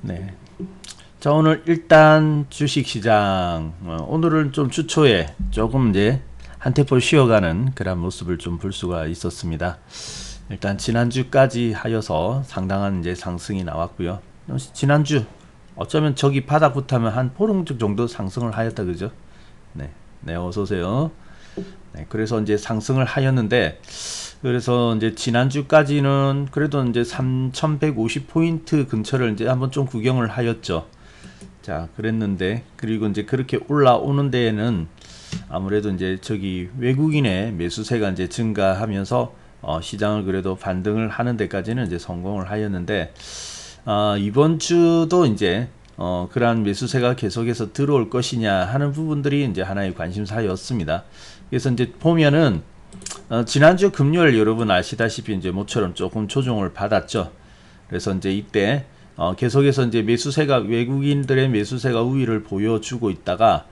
네. 자, 오늘 일단 주식시장, 오늘은 좀 주초에 조금 이제 한 템포 쉬어가는 그런 모습을 좀 볼 수가 있었습니다. 일단 지난주까지 하여서 상당한 이제 상승이 나왔고요. 지난주 어쩌면 저기 바닥부터 하면 한 포롱적 정도 상승을 하였다, 그죠? 네, 네, 어서 오세요. 네, 그래서 이제 상승을 하였는데, 그래서 이제 지난주까지는 그래도 이제 3150포인트 근처를 이제 한번 좀 구경을 하였죠. 자, 그랬는데, 그리고 이제 그렇게 올라오는 데에는 아무래도 이제 저기 외국인의 매수세가 이제 증가하면서 시장을 그래도 반등을 하는 데까지는 이제 성공을 하였는데, 이번 주도 이제 그러한 매수세가 계속해서 들어올 것이냐 하는 부분들이 이제 하나의 관심사였습니다. 그래서 이제 보면은 지난주 금요일 여러분 아시다시피 이제 모처럼 조금 조정을 받았죠. 그래서 이제 이때 계속해서 이제 매수세가 외국인들의 매수세가 우위를 보여주고 있다가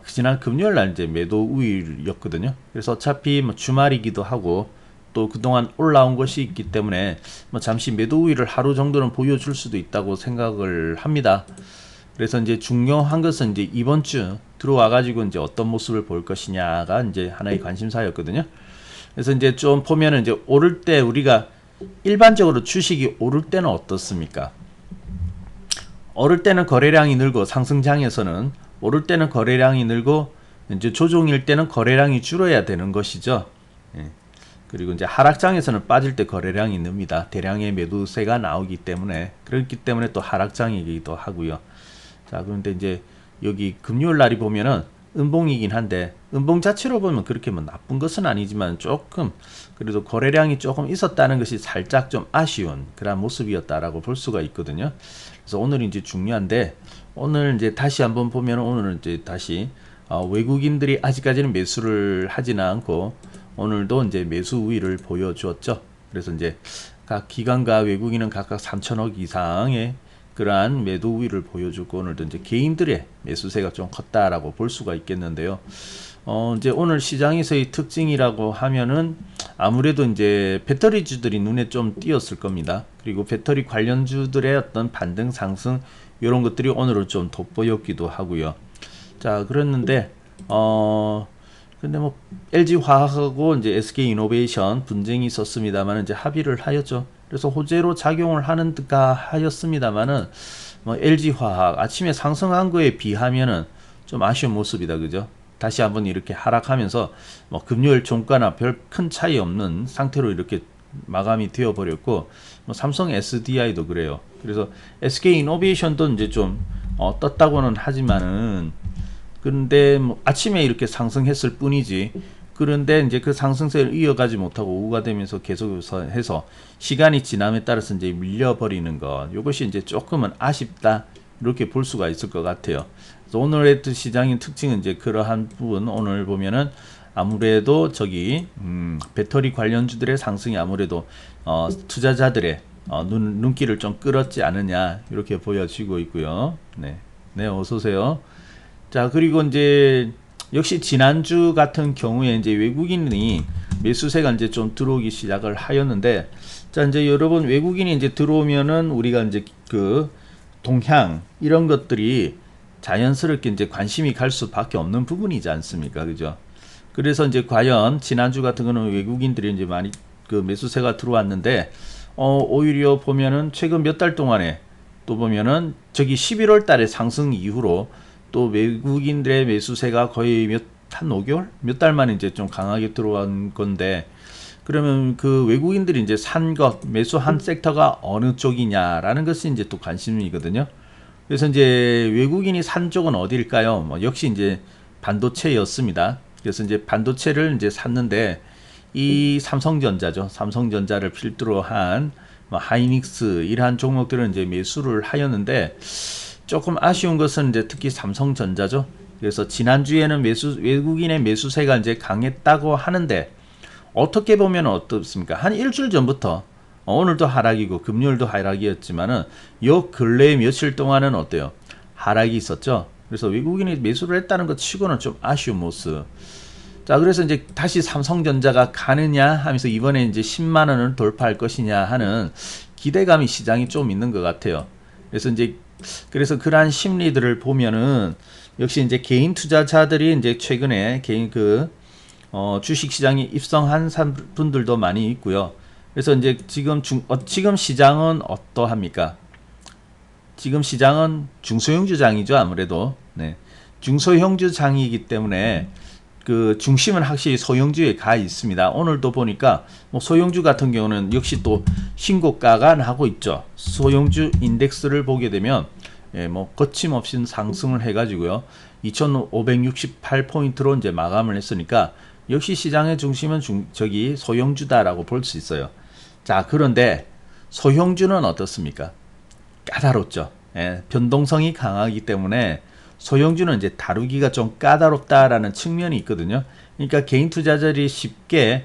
지난 금요일 날 이제 매도 우위였거든요. 그래서 어차피 뭐 주말이기도 하고 또 그동안 올라온 것이 있기 때문에 뭐 잠시 매도 우위를 하루 정도는 보여줄 수도 있다고 생각을 합니다. 그래서 이제 중요한 것은 이제 이번 주 들어와 가지고 이제 어떤 모습을 볼 것이냐가 이제 하나의 관심사였거든요. 그래서 이제 좀 보면은 이제 오를 때 우리가 일반적으로 주식이 오를 때는 어떻습니까? 오를 때는 거래량이 늘고 상승장에서는 오를 때는 거래량이 늘고 이제 조종일 때는 거래량이 줄어야 되는 것이죠. 예. 그리고 이제 하락장에서는 빠질 때 거래량이 늡니다. 대량의 매도세가 나오기 때문에 그렇기 때문에 또 하락장이기도 하고요. 자, 그런데 이제 여기 금요일 날이 보면은 음봉이긴 한데 음봉 자체로 보면 그렇게 뭐 나쁜 것은 아니지만 조금 그래도 거래량이 조금 있었다는 것이 살짝 좀 아쉬운 그런 모습이었다라고 볼 수가 있거든요. 그래서 오늘 이제 중요한데 오늘 이제 다시 한번 보면 오늘은 이제 다시 외국인들이 아직까지는 매수를 하지는 않고 오늘도 이제 매수 우위를 보여주었죠. 그래서 이제 각 기관과 외국인은 각각 3천억 이상의 그러한 매도 우위를 보여주고 오늘도 이제 개인들의 매수세가 좀 컸다라고 볼 수가 있겠는데요. 이제 오늘 시장에서의 특징이라고 하면은 아무래도 이제 배터리주들이 눈에 좀 띄었을 겁니다. 그리고 배터리 관련주들의 어떤 반등 상승 이런 것들이 오늘은 좀 돋보였기도 하고요. 자, 그랬는데 근데 뭐 LG 화학하고 이제 SK 이노베이션 분쟁이 있었습니다만 이제 합의를 하였죠. 그래서 호재로 작용을 하는 듯가 하였습니다만은 뭐 LG 화학 아침에 상승한 거에 비하면은 좀 아쉬운 모습이다, 그죠? 다시 한번 이렇게 하락하면서 뭐 금요일 종가나 별 큰 차이 없는 상태로 이렇게 마감이 되어 버렸고 뭐 삼성 SDI도 그래요. 그래서 SK 이노베이션도 이제 좀 떴다고는 하지만은 그런데 뭐 아침에 이렇게 상승했을 뿐이지. 그런데 이제 그 상승세를 이어가지 못하고 오후가 되면서 계속해서 시간이 지남에 따라서 이제 밀려버리는 것. 이것이 이제 조금은 아쉽다. 이렇게 볼 수가 있을 것 같아요. 그래서 오늘의 시장의 특징은 이제 그러한 부분 오늘 보면은 아무래도 저기 배터리 관련주들의 상승이 아무래도 투자자들의 눈길을 좀 끌었지 않느냐 이렇게 보여지고 있고요. 네, 네, 어서 오세요. 자, 그리고 이제 역시 지난주 같은 경우에 이제 외국인이 매수세가 이제 좀 들어오기 시작을 하였는데, 자, 이제 여러분 외국인이 이제 들어오면은 우리가 이제 그 동향 이런 것들이 자연스럽게 이제 관심이 갈 수밖에 없는 부분이지 않습니까, 그죠? 그래서 이제 과연 지난주 같은 거는 외국인들이 이제 많이 그 매수세가 들어왔는데, 오히려 보면은 최근 몇 달 동안에 또 보면은 저기 11월 달에 상승 이후로 또 외국인들의 매수세가 거의 한 5개월? 몇 달 만에 이제 좀 강하게 들어온 건데, 그러면 그 외국인들이 이제 산 것, 매수한 섹터가 어느 쪽이냐라는 것이 이제 또 관심이거든요. 그래서 이제 외국인이 산 쪽은 어디일까요? 뭐 역시 이제 반도체였습니다. 그래서 이제 반도체를 이제 샀는데, 이 삼성전자죠. 삼성전자를 필두로 한 뭐 하이닉스 이러한 종목들은 이제 매수를 하였는데, 조금 아쉬운 것은 이제 특히 삼성전자죠. 그래서 지난주에는 외국인의 매수세가 이제 강했다고 하는데 어떻게 보면 어떻습니까? 한 일주일 전부터 오늘도 하락이고 금요일도 하락이었지만은 요 근래 며칠 동안은 어때요? 하락이 있었죠. 그래서 외국인이 매수를 했다는 것 치고는 좀 아쉬운 모습. 자, 그래서 이제 다시 삼성전자가 가느냐 하면서 이번에 이제 10만 원을 돌파할 것이냐 하는 기대감이 시장이 좀 있는 것 같아요. 그래서 그러한 심리들을 보면은 역시 이제 개인 투자자들이 이제 최근에 개인 주식 시장에 입성한 분들도 많이 있고요. 그래서 이제 지금 시장은 어떠합니까? 지금 시장은 중소형주장이죠, 아무래도. 네. 중소형주장이기 때문에 그 중심은 확실히 소형주에 가 있습니다. 오늘도 보니까 뭐 소형주 같은 경우는 역시 또 신고가가 나고 있죠. 소형주 인덱스를 보게 되면 뭐 거침없이 상승을 해가지고요. 2,568포인트로 이제 마감을 했으니까 역시 시장의 중심은 소형주다라고 볼 수 있어요. 자, 그런데 소형주는 어떻습니까? 까다롭죠. 변동성이 강하기 때문에 소형주는 이제 다루기가 좀 까다롭다라는 측면이 있거든요. 그러니까 개인 투자자들이 쉽게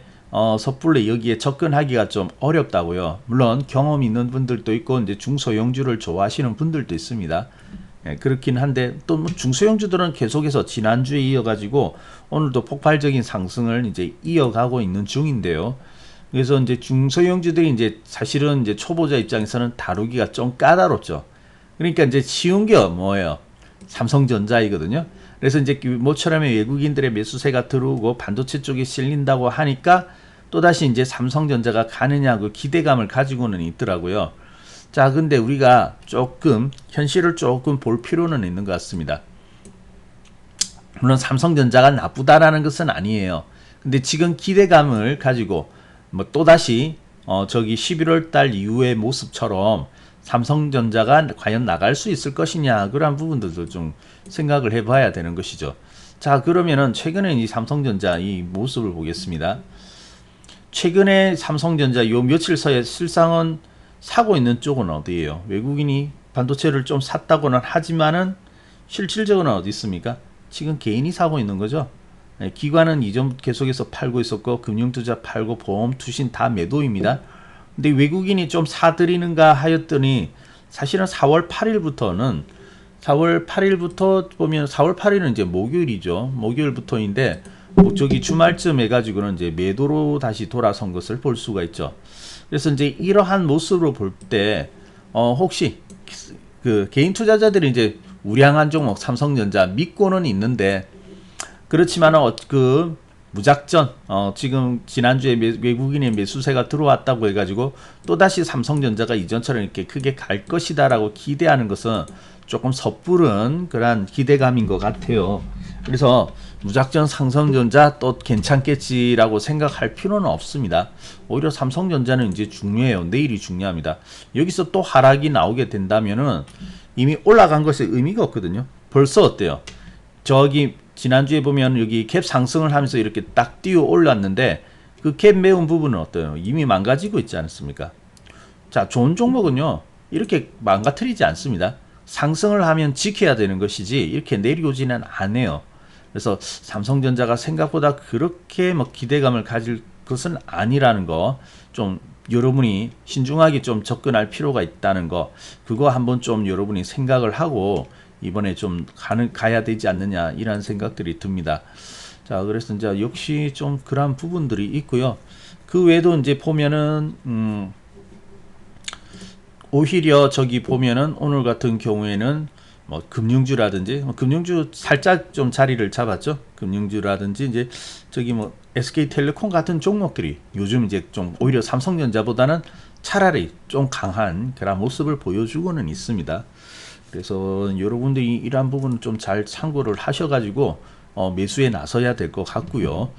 섣불리 여기에 접근하기가 좀 어렵다고요. 물론 경험 있는 분들도 있고 이제 중소형주를 좋아하시는 분들도 있습니다. 그렇긴 한데 또 뭐 중소형주들은 계속해서 지난주에 이어가지고 오늘도 폭발적인 상승을 이제 이어가고 있는 중인데요. 그래서 이제 중소형주들이 이제 사실은 이제 초보자 입장에서는 다루기가 좀 까다롭죠. 그러니까 이제 쉬운 게 뭐예요? 삼성전자이거든요. 그래서 이제 모처럼 외국인들의 매수세가 들어오고 반도체 쪽에 실린다고 하니까 또다시 이제 삼성전자가 가느냐 그 기대감을 가지고는 있더라고요. 자, 근데 우리가 현실을 조금 볼 필요는 있는 것 같습니다. 물론 삼성전자가 나쁘다라는 것은 아니에요. 근데 지금 기대감을 가지고 뭐 또다시 11월 달 이후의 모습처럼 삼성전자가 과연 나갈 수 있을 것이냐, 그런 부분들도 좀 생각을 해봐야 되는 것이죠. 자, 그러면은 최근에 이 삼성전자 이 모습을 보겠습니다. 최근에 삼성전자 요 며칠 사이에 실상은 사고 있는 쪽은 어디예요? 외국인이 반도체를 좀 샀다고는 하지만은 실질적으로 어디 있습니까? 지금 개인이 사고 있는 거죠. 기관은 이전 계속해서 팔고 있었고 금융투자 팔고 보험 투신 다 매도입니다. 근데 외국인이 좀 사들이는가 하였더니 사실은 4월 8일부터 보면 4월 8일은 이제 목요일이죠. 목요일부터인데 저기 주말쯤 해가지고는 이제 매도로 다시 돌아선 것을 볼 수가 있죠. 그래서 이제 이러한 모습으로 볼 때 혹시 그 개인 투자자들이 이제 우량한 종목 삼성전자 믿고는 있는데 그렇지만 무작정 지금 지난주에 외국인의 매수세가 들어왔다고 해가지고 또다시 삼성전자가 이전처럼 이렇게 크게 갈 것이다 라고 기대하는 것은 조금 섣부른 그런 기대감인 것 같아요. 그래서 무작정 삼성전자 또 괜찮겠지라고 생각할 필요는 없습니다. 오히려 삼성전자는 이제 중요해요. 내일이 중요합니다. 여기서 또 하락이 나오게 된다면은 이미 올라간 것에 의미가 없거든요. 벌써 어때요? 저기 지난주에 보면 여기 갭 상승을 하면서 이렇게 딱 뛰어 올랐는데 그 갭 메운 부분은 어때요? 이미 망가지고 있지 않습니까? 자, 좋은 종목은요 이렇게 망가뜨리지 않습니다. 상승을 하면 지켜야 되는 것이지 이렇게 내려오지는 않아요. 그래서 삼성전자가 생각보다 그렇게 뭐 기대감을 가질 것은 아니라는 거, 좀 여러분이 신중하게 좀 접근할 필요가 있다는 거, 그거 한번 좀 여러분이 생각을 하고 이번에 좀 가야 되지 않느냐, 이런 생각들이 듭니다. 자, 그래서 이제 역시 좀 그런 부분들이 있고요. 그 외에도 이제 보면은 오히려 저기 보면은 오늘 같은 경우에는 뭐 금융주라든지 금융주 살짝 좀 자리를 잡았죠. 금융주라든지 이제 저기 뭐 SK텔레콤 같은 종목들이 요즘 이제 좀 오히려 삼성전자보다는 차라리 좀 강한 그런 모습을 보여주고는 있습니다. 그래서 여러분들이 이러한 부분은 좀 잘 참고를 하셔가지고 매수에 나서야 될 것 같고요.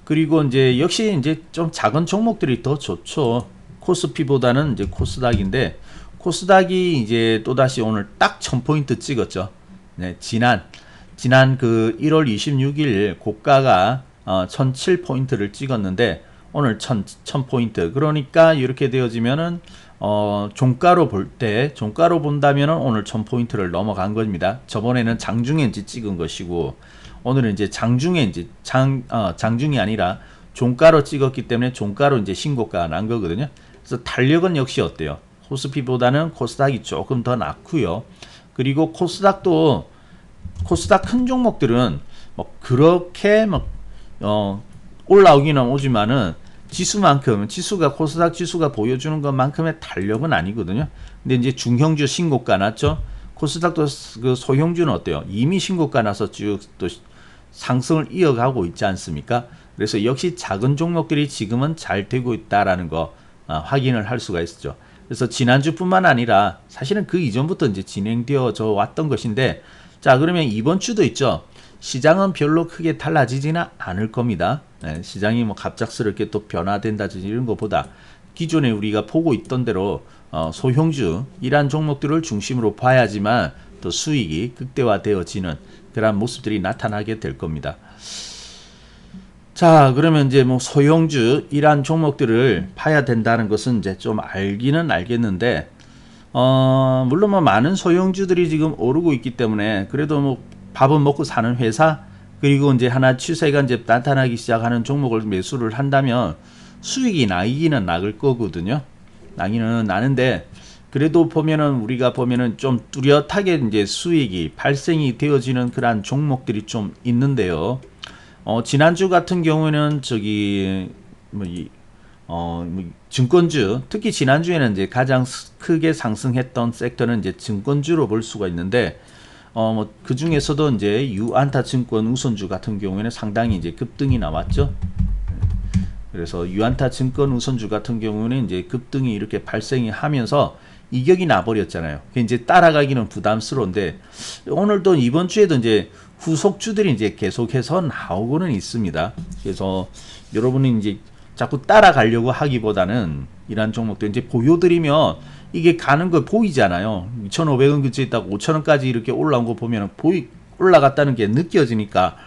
그리고 이제 역시 이제 좀 작은 종목들이 더 좋죠. 코스피보다는 이제 코스닥인데 코스닥이 이제 또다시 오늘 딱 1000포인트 찍었죠. 네, 지난 그 1월 26일 고가가 1007포인트를 찍었는데 오늘 1000포인트. 그러니까 이렇게 되어지면은 종가로 본다면은 오늘 1000포인트를 넘어간 겁니다. 저번에는 장중엔지 찍은 것이고 오늘은 이제 장중이 아니라 종가로 찍었기 때문에 종가로 이제 신고가가 난 거거든요. 그래서 탄력은 역시 어때요? 코스피보다는 코스닥이 조금 더 낫고요. 그리고 코스닥 큰 종목들은 뭐 그렇게 막 올라오기는 오지만은 지수가 코스닥 지수가 보여주는 것만큼의 탄력은 아니거든요. 근데 이제 중형주 신고가 났죠. 코스닥도 그 소형주는 어때요? 이미 신고가 나서 쭉 또 상승을 이어가고 있지 않습니까? 그래서 역시 작은 종목들이 지금은 잘 되고 있다라는 거 확인을 할 수가 있었죠. 그래서 지난주뿐만 아니라 사실은 그 이전부터 이제 진행되어져 왔던 것인데, 자, 그러면 이번 주도 있죠. 시장은 별로 크게 달라지지는 않을 겁니다. 네, 시장이 뭐 갑작스럽게 또 변화된다든지 이런 것보다 기존에 우리가 보고 있던 대로 소형주 이러한 종목들을 중심으로 봐야지만 또 수익이 극대화되어지는 그런 모습들이 나타나게 될 겁니다. 자, 그러면 이제 뭐 소형주 이러한 종목들을 봐야 된다는 것은 이제 좀 알기는 알겠는데, 물론 뭐 많은 소형주들이 지금 오르고 있기 때문에 그래도 뭐 밥은 먹고 사는 회사, 그리고 이제 하나 추세가 이제 나타나기 시작하는 종목을 매수를 한다면 수익이 나기는 나을 거거든요. 나기는 나는데, 그래도 보면은 우리가 보면은 좀 뚜렷하게 이제 수익이 발생이 되어지는 그러한 종목들이 좀 있는데요. 지난주 같은 경우에는 저기 증권주, 특히 지난주에는 이제 가장 크게 상승했던 섹터는 이제 증권주로 볼 수가 있는데, 그 중에서도 이제 유안타증권 우선주 같은 경우에는 상당히 이제 급등이 나왔죠. 그래서 유안타증권 우선주 같은 경우는 이제 급등이 이렇게 발생이 하면서 이격이 나버렸잖아요. 이제 따라가기는 부담스러운데, 오늘도 이번 주에도 이제 후속주들이 이제 계속해서 나오고는 있습니다. 그래서 여러분이 이제 자꾸 따라가려고 하기보다는 이런 종목들 이제 보여드리면 이게 가는 거 보이잖아요. 2,500원 근처에 있다가 5,000원까지 이렇게 올라온 거 보면 올라갔다는 게 느껴지니까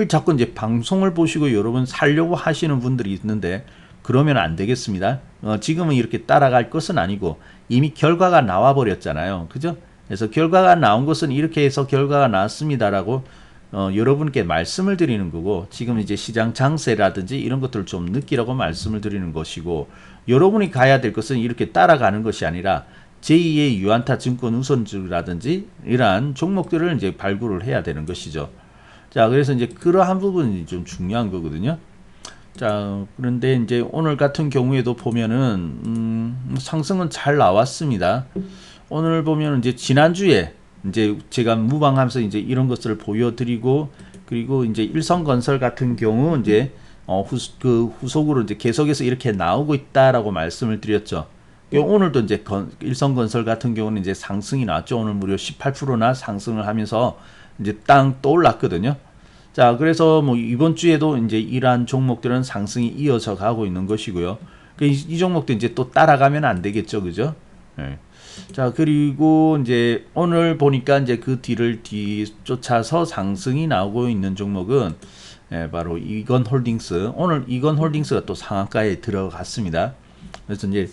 자꾸 이제 방송을 보시고 여러분 살려고 하시는 분들이 있는데, 그러면 안 되겠습니다. 지금은 이렇게 따라갈 것은 아니고 이미 결과가 나와 버렸잖아요. 그죠? 그래서 결과가 나온 것은 이렇게 해서 결과가 나왔습니다라고 여러분께 말씀을 드리는 거고, 지금 이제 시장 장세라든지 이런 것들을 좀 느끼라고 말씀을 드리는 것이고, 여러분이 가야 될 것은 이렇게 따라가는 것이 아니라 제2의 유안타 증권 우선주라든지 이러한 종목들을 이제 발굴을 해야 되는 것이죠. 자, 그래서 이제 그러한 부분이 좀 중요한 거거든요. 자, 그런데 이제 오늘 같은 경우에도 보면은 상승은 잘 나왔습니다. 오늘 보면은 이제 지난주에 이제 제가 무방하면서 이제 이런 것들을 보여드리고, 그리고 이제 일성건설 같은 경우 이제 후속으로 이제 계속해서 이렇게 나오고 있다라고 말씀을 드렸죠. 오늘도 이제 일성건설 같은 경우는 이제 상승이 나왔죠. 오늘 무려 18%나 상승을 하면서 이제 땅 또 올랐거든요. 자, 그래서 뭐 이번 주에도 이제 이러한 종목들은 상승이 이어져 가고 있는 것이고요. 이 종목도 이제 또 따라가면 안 되겠죠, 그죠? 네. 자, 그리고 이제 오늘 보니까 이제 그 뒤를 뒤쫓아서 상승이 나오고 있는 종목은 바로 이건홀딩스. 오늘 이건홀딩스가 또 상한가에 들어갔습니다. 그래서 이제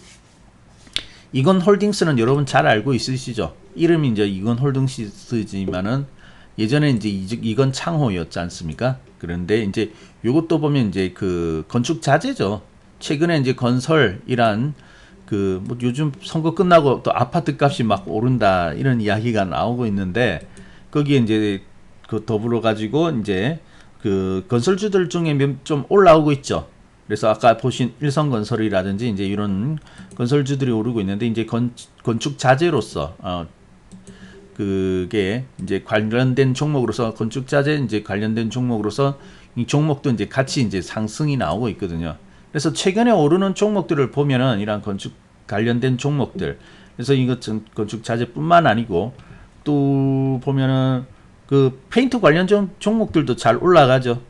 이건홀딩스는 여러분 잘 알고 있으시죠? 이름이 이제 이건홀딩스지만은 예전에 이제 이건 창호였지 않습니까? 그런데 이제 요것도 보면 이제 그 건축 자재죠. 최근에 이제 건설이란 뭐 요즘 선거 끝나고 또 아파트 값이 막 오른다 이런 이야기가 나오고 있는데, 거기에 이제 그 더불어 가지고 이제 그 건설주들 중에 좀 올라오고 있죠. 그래서 아까 보신 일성건설이라든지 이제 이런 건설주들이 오르고 있는데, 이제 건축 자재로서 그게 이제 관련된 종목으로서 건축 자재 이제 관련된 종목으로서 이 종목도 이제 같이 이제 상승이 나오고 있거든요. 그래서 최근에 오르는 종목들을 보면은 이런 건축 관련된 종목들, 그래서 이것 건축 자재뿐만 아니고 또 보면은 그 페인트 관련 종목들도 잘 올라가죠.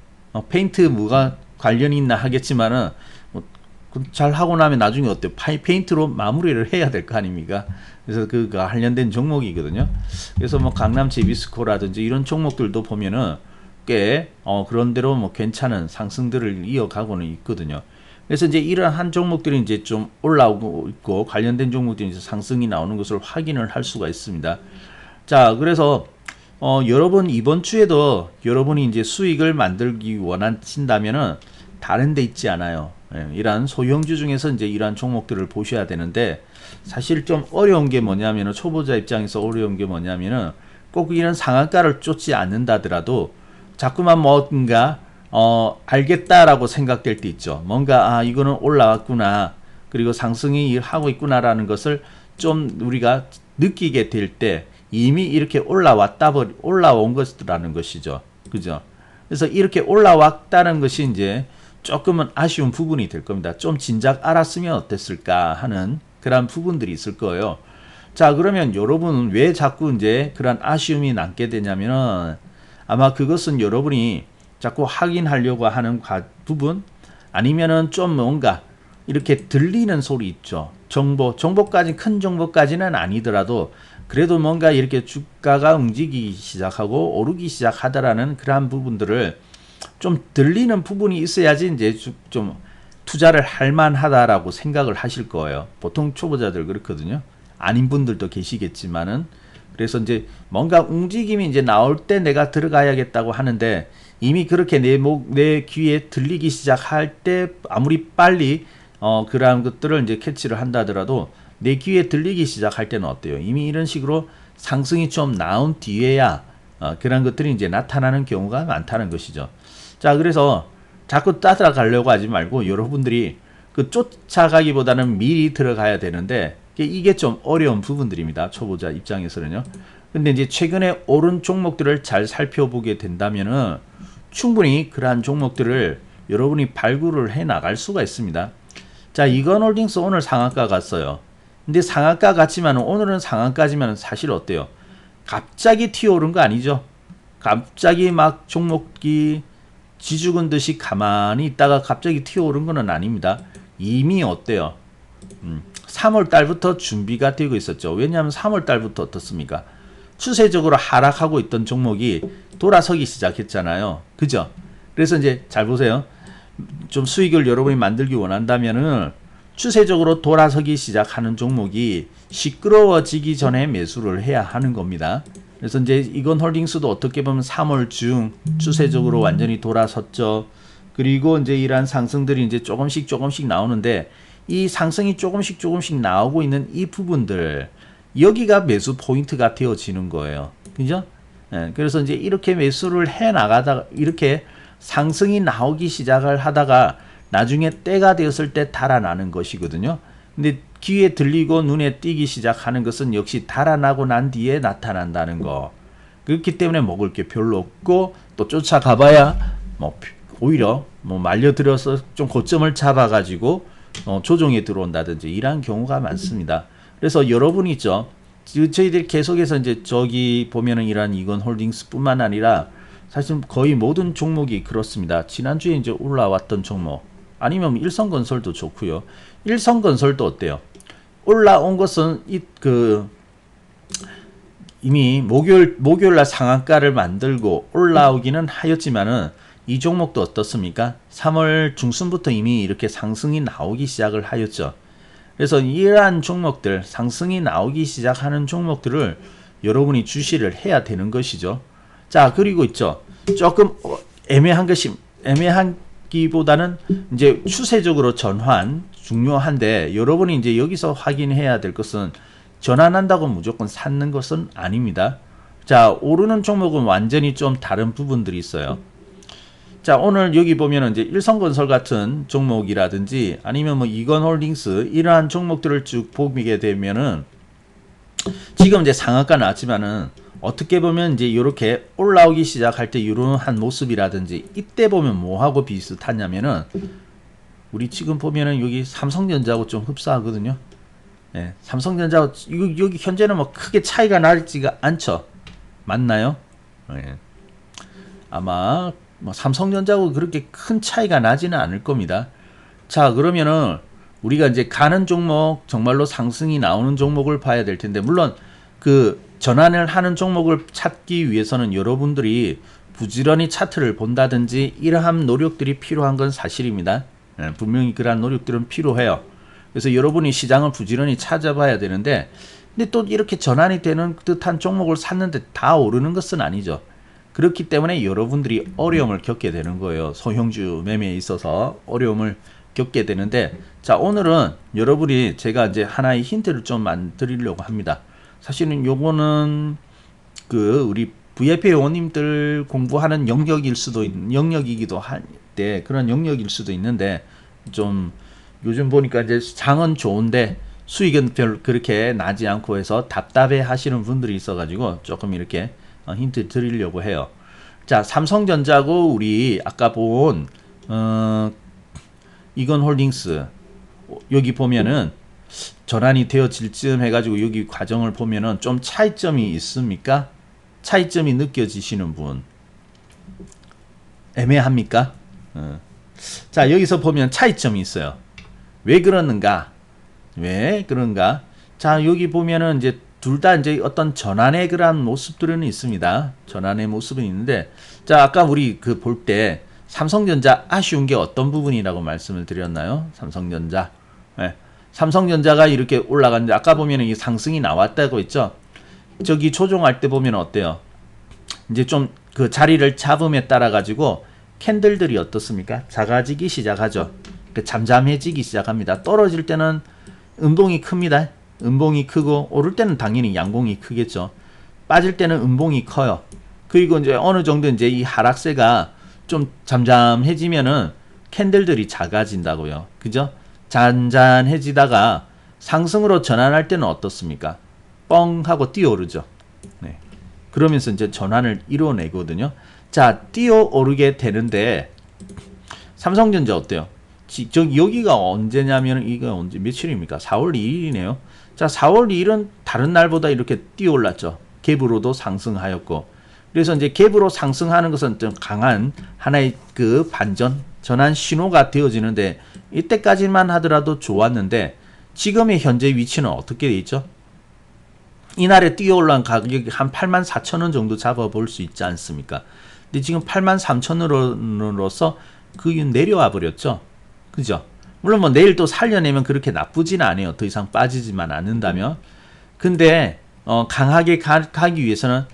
페인트 뭐가 관련이 있나 하겠지만은 잘 하고 나면 나중에 어때요? 페인트로 마무리를 해야 될 거 아닙니까? 그래서 그 관련된 종목이거든요. 그래서 뭐 강남 제비스코라든지 이런 종목들도 보면은 꽤 그런대로 뭐 괜찮은 상승들을 이어가고는 있거든요. 그래서 이제 이러한 종목들이 이제 좀 올라오고 있고 관련된 종목들이 이제 상승이 나오는 것을 확인을 할 수가 있습니다. 자, 그래서 여러분 이번 주에도 여러분이 이제 수익을 만들기 원하신다면은 다른 데 있지 않아요. 이러한 소형주 중에서 이제 이러한 종목들을 보셔야 되는데, 사실 좀 어려운 게 뭐냐면은 초보자 입장에서 어려운 게 뭐냐면은 꼭 이런 상한가를 쫓지 않는다더라도 자꾸만 뭔가 알겠다라고 생각될 때 있죠. 뭔가 이거는 올라왔구나, 그리고 상승이 하고 있구나라는 것을 좀 우리가 느끼게 될 때 이미 이렇게 올라온 것이라는 것이죠. 그죠? 그래서 이렇게 올라왔다는 것이 이제 조금은 아쉬운 부분이 될 겁니다. 좀 진작 알았으면 어땠을까 하는 그런 부분들이 있을 거예요. 자, 그러면 여러분은 왜 자꾸 이제 그런 아쉬움이 남게 되냐면은 아마 그것은 여러분이 자꾸 확인하려고 하는 부분 아니면은 좀 뭔가 이렇게 들리는 소리 있죠. 정보까지 큰 정보까지는 아니더라도 그래도 뭔가 이렇게 주가가 움직이기 시작하고 오르기 시작하더라는 그러한 부분들을 좀 들리는 부분이 있어야지 이제 좀 투자를 할 만하다라고 생각을 하실 거예요. 보통 초보자들 그렇거든요. 아닌 분들도 계시겠지만은 그래서 이제 뭔가 움직임이 이제 나올 때 내가 들어가야겠다고 하는데 이미 그렇게 내 귀에 들리기 시작할 때 아무리 빨리 그러한 것들을 이제 캐치를 한다더라도 내 귀에 들리기 시작할 때는 어때요? 이미 이런 식으로 상승이 좀 나온 뒤에야 그런 것들이 이제 나타나는 경우가 많다는 것이죠. 자, 그래서 자꾸 따라가려고 하지 말고 여러분들이 그 쫓아가기보다는 미리 들어가야 되는데 이게 좀 어려운 부분들입니다. 초보자 입장에서는요. 근데 이제 최근에 오른 종목들을 잘 살펴보게 된다면은 충분히 그러한 종목들을 여러분이 발굴을 해 나갈 수가 있습니다. 자, 이건홀딩스 오늘 상한가 갔어요. 근데 상한가 갔지만 오늘은 상한가지만 사실 어때요? 갑자기 튀어오른 거 아니죠? 갑자기 막 종목이 지죽은 듯이 가만히 있다가 갑자기 튀어오른 거는 아닙니다. 이미 어때요? 3월 달부터 준비가 되고 있었죠. 왜냐하면 3월 달부터 어떻습니까? 추세적으로 하락하고 있던 종목이 돌아서기 시작했잖아요. 그죠? 그래서 이제 잘 보세요. 좀 수익을 여러분이 만들기 원한다면은 추세적으로 돌아서기 시작하는 종목이 시끄러워지기 전에 매수를 해야 하는 겁니다. 그래서 이제 이건홀딩스도 어떻게 보면 3월 중 추세적으로 완전히 돌아섰죠. 그리고 이제 이러한 상승들이 이제 조금씩 나오는데 이 상승이 조금씩 나오고 있는 이 부분들 여기가 매수 포인트가 되어지는 거예요. 그죠? 예, 그래서 이제 이렇게 매수를 해 나가다가 이렇게 상승이 나오기 시작을 하다가 나중에 때가 되었을 때 달아나는 것이거든요. 근데 귀에 들리고 눈에 띄기 시작하는 것은 역시 달아나고 난 뒤에 나타난다는 거. 그렇기 때문에 먹을 게 별로 없고 또 쫓아가봐야 뭐 오히려 뭐 말려들어서 좀 고점을 잡아가지고 조정에 들어온다든지 이러한 경우가 많습니다. 그래서 여러분이 있죠. 저희들이 계속해서 이제 저기 보면은 이러한 이건홀딩스뿐만 아니라 사실 거의 모든 종목이 그렇습니다. 지난주에 이제 올라왔던 종목 아니면 일성건설도 좋고요. 일성건설도 어때요? 올라온 것은 이미 목요일날 상한가를 만들고 올라오기는 하였지만은 이 종목도 어떻습니까? 3월 중순부터 이미 이렇게 상승이 나오기 시작을 하였죠. 그래서 이러한 종목들, 상승이 나오기 시작하는 종목들을 여러분이 주시를 해야 되는 것이죠. 자, 그리고 있죠. 조금 애매하기보다는 이제 추세적으로 전환 중요한데 여러분이 이제 여기서 확인해야 될 것은 전환한다고 무조건 샀는 것은 아닙니다. 자, 오르는 종목은 완전히 좀 다른 부분들이 있어요. 자, 오늘 여기 보면은 이제 일성건설 같은 종목이라든지 아니면 뭐 이건홀딩스 이러한 종목들을 쭉 보게 되면은 지금 이제 상한가 나왔지만은 어떻게 보면 이제 이렇게 올라오기 시작할 때 이러한 모습이라든지 이때 보면 뭐하고 비슷하냐면은 우리 지금 보면은 여기 삼성전자하고 좀 흡사하거든요. 예, 삼성전자하고 여기 현재는 뭐 크게 차이가 나지가 않죠. 맞나요? 예. 아마 뭐 삼성전자하고 그렇게 큰 차이가 나지는 않을 겁니다. 자, 그러면은 우리가 이제 가는 종목 정말로 상승이 나오는 종목을 봐야 될 텐데 물론 그 전환을 하는 종목을 찾기 위해서는 여러분들이 부지런히 차트를 본다든지 이러한 노력들이 필요한 건 사실입니다. 예, 분명히 그러한 노력들은 필요해요. 그래서 여러분이 시장을 부지런히 찾아봐야 되는데 근데 또 이렇게 전환이 되는 듯한 종목을 샀는데 다 오르는 것은 아니죠. 그렇기 때문에 여러분들이 어려움을 겪게 되는 거예요. 소형주 매매에 있어서 어려움을 겪게 되는데 자, 오늘은 여러분이 제가 이제 하나의 힌트를 좀 드리려고 합니다. 사실은 요거는 그 우리 VIP 회원님들 공부하는 영역이기도 한데 그런 영역일 수도 있는데 좀 요즘 보니까 이제 장은 좋은데 수익은 별 그렇게 나지 않고 해서 답답해 하시는 분들이 있어가지고 조금 이렇게 힌트 드리려고 해요. 자, 삼성전자고 우리 아까 본 이건홀딩스 여기 보면은 전환이 되어질 쯤 해가지고 여기 과정을 보면은 좀 차이점이 있습니까? 차이점이 느껴지시는 분 애매합니까? 자, 여기서 보면 차이점이 있어요. 왜 그러는가? 왜 그런가? 자, 여기 보면은 이제 둘 다 이제 어떤 전환의 그런 모습들은 있습니다. 전환의 모습은 있는데, 자, 아까 우리 그 볼 때 삼성전자 아쉬운 게 어떤 부분이라고 말씀을 드렸나요? 삼성전자. 네. 삼성전자가 이렇게 올라갔는데 아까 보면은 이 상승이 나왔다고 했죠. 저기 조종할 때 보면 어때요? 이제 좀 그 자리를 잡음에 따라 가지고 캔들들이 어떻습니까? 작아지기 시작하죠. 잠잠해지기 시작합니다. 떨어질 때는 음봉이 큽니다. 음봉이 크고 오를 때는 당연히 양봉이 크겠죠. 빠질 때는 음봉이 커요. 그리고 이제 어느 정도 이제 이 하락세가 좀 잠잠해지면은 캔들들이 작아진다고요. 그죠? 잔잔해지다가 상승으로 전환할 때는 어떻습니까? 뻥 하고 뛰어오르죠. 네. 그러면서 이제 전환을 이뤄내거든요. 자, 뛰어오르게 되는데 삼성전자 어때요? 저기 여기가 언제냐면 이거 언제 며칠입니까? 4월 2일이네요. 자, 4월 2일은 다른 날보다 이렇게 뛰어올랐죠. 갭으로도 상승하였고. 그래서 이제 갭으로 상승하는 것은 좀 강한 하나의 그 반전, 전환 신호가 되어지는데 이때까지만 하더라도 좋았는데 지금의 현재 위치는 어떻게 돼 있죠? 이날에 뛰어올라온 가격이 한 84,000원 정도 잡아볼 수 있지 않습니까? 근데 지금 83,000원으로서 그게 내려와 버렸죠. 그죠? 물론 뭐 내일 또 살려내면 그렇게 나쁘진 않아요. 더 이상 빠지지만 않는다면. 근데 강하게 가기 위해서는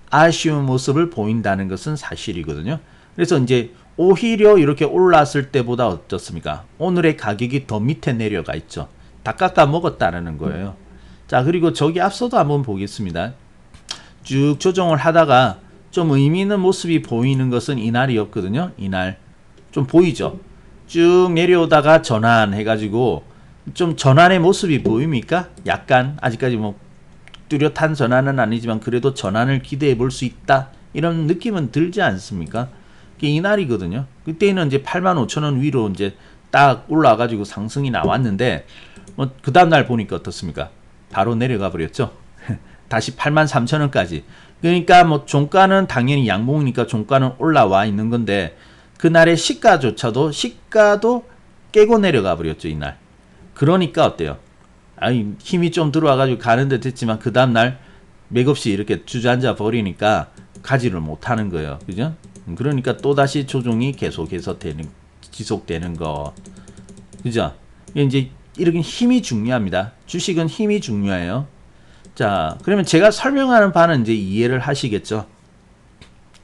아쉬운 모습을 보인다는 것은 사실이거든요. 그래서 이제 오히려 이렇게 올랐을 때보다 어떻습니까? 오늘의 가격이 더 밑에 내려가 있죠. 다 깎아 먹었다는 거예요. 자, 그리고 저기 앞서도 한번 보겠습니다. 쭉 조정을 하다가 좀 의미 있는 모습이 보이는 것은 이날이었거든요. 이날 좀 보이죠. 쭉 내려오다가 전환해가지고 좀 전환의 모습이 보입니까? 약간 아직까지 뭐 뚜렷한 전환은 아니지만 그래도 전환을 기대해 볼 수 있다 이런 느낌은 들지 않습니까? 그게 이날이거든요. 그때는 이제 85,000원 위로 이제 딱 올라와가지고 상승이 나왔는데 뭐 그 다음날 보니까 어떻습니까? 바로 내려가 버렸죠. 다시 83,000원까지. 그러니까 뭐 종가는 당연히 양봉이니까 종가는 올라와 있는 건데 그날의 시가도 깨고 내려가 버렸죠. 이날. 그러니까 어때요? 아니, 힘이 좀 들어와가지고 가는데 됐지만 그 다음날 맥없이 이렇게 주저앉아 버리니까 가지를 못하는 거예요. 그죠? 그러니까 또다시 조종이 계속해서 지속되는 거. 그죠? 이제 이렇게 힘이 중요합니다. 주식은 힘이 중요해요. 자, 그러면 제가 설명하는 바는 이제 이해를 하시겠죠?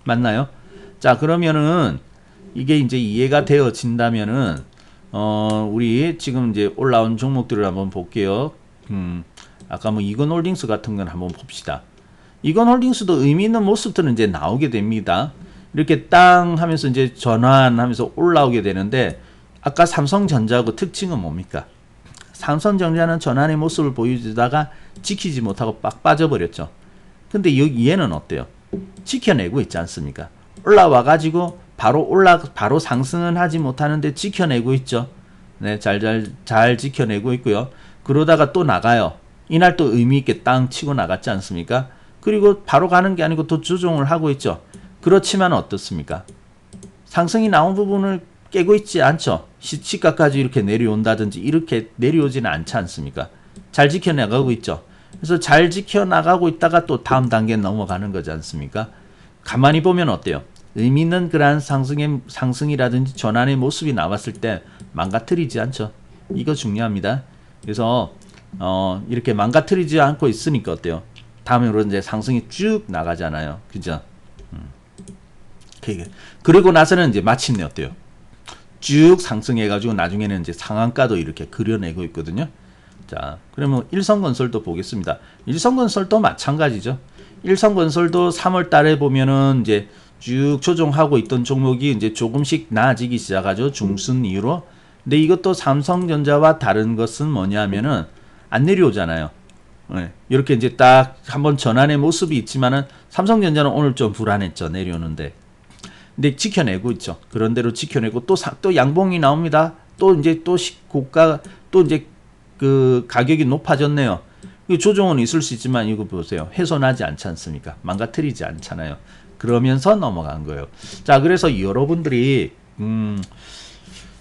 맞나요? 자, 그러면은 이게 이제 이해가 되어진다면은 우리 지금 이제 올라온 종목들을 한번 볼게요. 아까 뭐 이건홀딩스 같은 건 한번 봅시다. 이건홀딩스도 의미 있는 모습들은 이제 나오게 됩니다. 이렇게 땅 하면서 이제 전환하면서 올라오게 되는데 아까 삼성전자하고 특징은 뭡니까? 삼성전자는 전환의 모습을 보여주다가 지키지 못하고 빡 빠져버렸죠. 근데 여기 얘는 어때요? 지켜내고 있지 않습니까? 올라와가지고 바로 상승은 하지 못하는데 지켜내고 있죠. 네, 잘 지켜내고 있고요. 그러다가 또 나가요. 이날 또 의미있게 땅 치고 나갔지 않습니까? 그리고 바로 가는 게 아니고 또 조정을 하고 있죠. 그렇지만 어떻습니까? 상승이 나온 부분을 깨고 있지 않죠. 시가까지 이렇게 내려온다든지 이렇게 내려오지는 않지 않습니까? 잘 지켜나가고 있죠. 그래서 잘 지켜나가고 있다가 또 다음 단계에 넘어가는 거지 않습니까? 가만히 보면 어때요? 의미 있는 그러한 상승이라든지 전환의 모습이 나왔을 때 망가뜨리지 않죠. 이거 중요합니다. 그래서 이렇게 망가뜨리지 않고 있으니까 어때요? 다음으로 이제 상승이 쭉 나가잖아요. 그죠? 그리고 나서는 이제 마침내 어때요? 쭉 상승해가지고 나중에는 이제 상한가도 이렇게 그려내고 있거든요. 자, 그러면 일성건설도 보겠습니다. 일성건설도 마찬가지죠. 일성건설도 3월 달에 보면은 이제 쭉 조정하고 있던 종목이 이제 조금씩 나아지기 시작하죠. 중순 이후로. 근데 이것도 삼성전자와 다른 것은 뭐냐면은 안 내려오잖아요. 네. 이렇게 이제 딱 한번 전환의 모습이 있지만은 삼성전자는 오늘 좀 불안했죠. 내려오는데. 근데 지켜내고 있죠. 그런 대로 지켜내고 또 양봉이 나옵니다. 또 이제 또 고가 또 이제 그 가격이 높아졌네요. 조정은 있을 수 있지만 이거 보세요. 훼손하지 않지 않습니까? 망가뜨리지 않잖아요. 그러면서 넘어간 거예요. 자, 그래서 여러분들이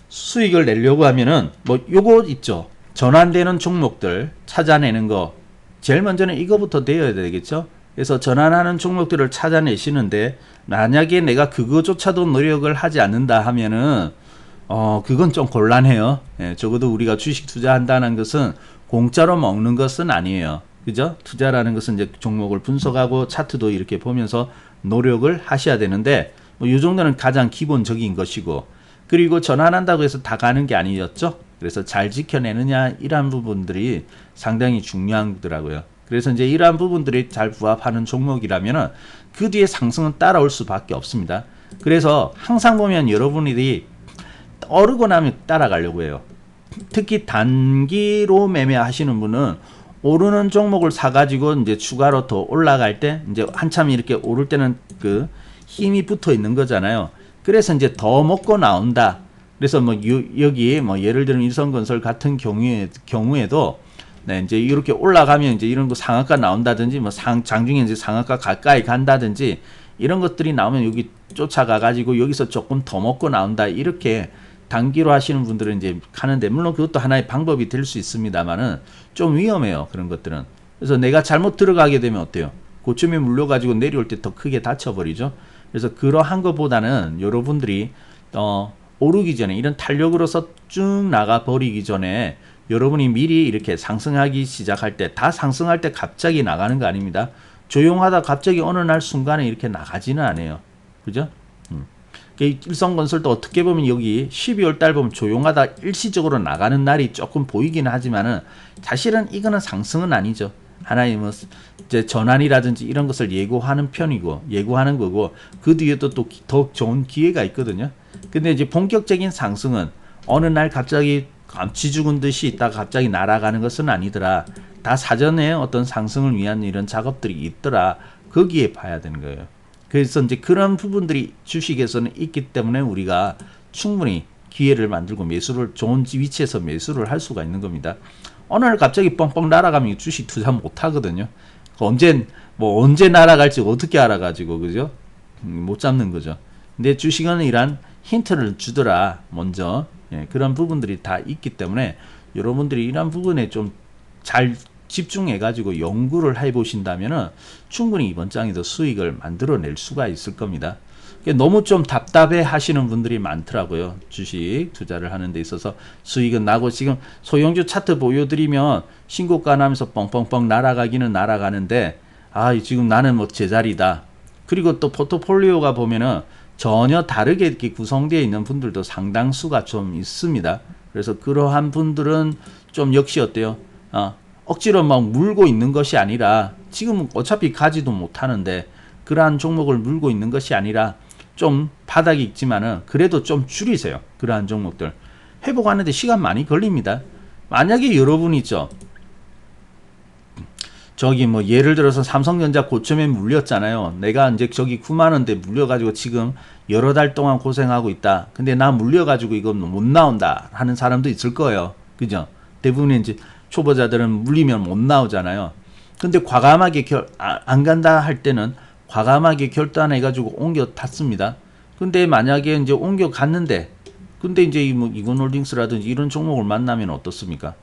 수익을 내려고 하면은 뭐 요거 있죠. 전환되는 종목들 찾아내는 거. 제일 먼저는 이거부터 되어야 되겠죠. 그래서 전환하는 종목들을 찾아내시는데 만약에 내가 그거조차도 노력을 하지 않는다 하면은 그건 좀 곤란해요. 예, 적어도 우리가 주식 투자한다는 것은 공짜로 먹는 것은 아니에요. 그죠? 투자라는 것은 이제 종목을 분석하고 차트도 이렇게 보면서 노력을 하셔야 되는데 이 정도는 가장 기본적인 것이고, 그리고 전환한다고 해서 다 가는 게 아니었죠. 그래서 잘 지켜내느냐 이러한 부분들이 상당히 중요하더라고요. 그래서 이제 이러한 부분들이 잘 부합하는 종목이라면은 그 뒤에 상승은 따라올 수밖에 없습니다. 그래서 항상 보면 여러분들이 오르고 나면 따라가려고 해요. 특히 단기로 매매하시는 분은 오르는 종목을 사가지고 이제 추가로 더 올라갈 때 이제 한참 이렇게 오를 때는 그 힘이 붙어 있는 거잖아요. 그래서 이제 더 먹고 나온다. 그래서 뭐 여기 뭐 예를 들면 일성건설 같은 경우에도 네, 이제 이렇게 올라가면 이제 이런 거 상한가 나온다든지 뭐 장중에 이제 상한가 가까이 간다든지 이런 것들이 나오면 여기 쫓아가 가지고 여기서 조금 더 먹고 나온다. 이렇게 단기로 하시는 분들은 이제 가는데, 물론 그것도 하나의 방법이 될 수 있습니다만은 좀 위험해요. 그런 것들은. 그래서 내가 잘못 들어가게 되면 어때요? 고점에 물려가지고 내려올 때 더 크게 다쳐버리죠. 그래서 그러한 것보다는 여러분들이 오르기 전에 이런 탄력으로서 쭉 나가 버리기 전에 여러분이 미리 이렇게 상승하기 시작할 때, 다 상승할 때 갑자기 나가는 거 아닙니다. 조용하다 갑자기 어느 날 순간에 이렇게 나가지는 않아요. 그죠? 일성건설도 어떻게 보면 여기 12월 달 보면 조용하다 일시적으로 나가는 날이 조금 보이기는 하지만은 사실은 이거는 상승은 아니죠. 하나의 뭐 이제 전환이라든지 이런 것을 예고하는 편이고 예고하는 거고, 그 뒤에도 또 더 좋은 기회가 있거든요. 근데 이제 본격적인 상승은 어느 날 갑자기 감치 죽은 듯이 있다가 갑자기 날아가는 것은 아니더라. 다 사전에 어떤 상승을 위한 이런 작업들이 있더라. 거기에 봐야 되는 거예요. 그래서 이제 그런 부분들이 주식에서는 있기 때문에 우리가 충분히 기회를 만들고 매수를 좋은 위치에서 매수를 할 수가 있는 겁니다. 어느 날 갑자기 뻥뻥 날아가면 주식 투자 못 하거든요. 언제 날아갈지 어떻게 알아가지고, 그죠? 못 잡는 거죠. 근데 주식은 이란 힌트를 주더라, 먼저. 예, 그런 부분들이 다 있기 때문에 여러분들이 이런 부분에 좀 잘 집중해가지고 연구를 해보신다면은 충분히 이번 장에도 수익을 만들어낼 수가 있을 겁니다. 너무 좀 답답해 하시는 분들이 많더라고요. 주식 투자를 하는 데 있어서 수익은 나고, 지금 소형주 차트 보여드리면 신고가 나면서 뻥뻥뻥 날아가기는 날아가는데, 지금 나는 뭐 제자리다. 그리고 또 포트폴리오가 보면은 전혀 다르게 이렇게 구성되어 있는 분들도 상당수가 좀 있습니다. 그래서 그러한 분들은 좀 역시 어때요? 억지로 막 물고 있는 것이 아니라, 지금 어차피 가지도 못하는데 그러한 종목을 물고 있는 것이 아니라 좀 바닥이 있지만은 그래도 좀 줄이세요. 그러한 종목들 회복하는데 시간 많이 걸립니다. 만약에 여러분 있죠, 저기 뭐 예를 들어서 삼성전자 고점에 물렸잖아요. 내가 이제 저기 9만원대 물려가지고 지금 여러 달 동안 고생하고 있다. 근데 나 물려가지고 이거 못 나온다 하는 사람도 있을 거예요. 그죠? 대부분의 이제 초보자들은 물리면 못 나오잖아요. 근데 과감하게 안 간다 할 때는 과감하게 결단해가지고 옮겨 탔습니다. 근데 만약에 이제 옮겨 갔는데, 근데 이제 이건홀딩스라든지 이런 종목을 만나면 어떻습니까?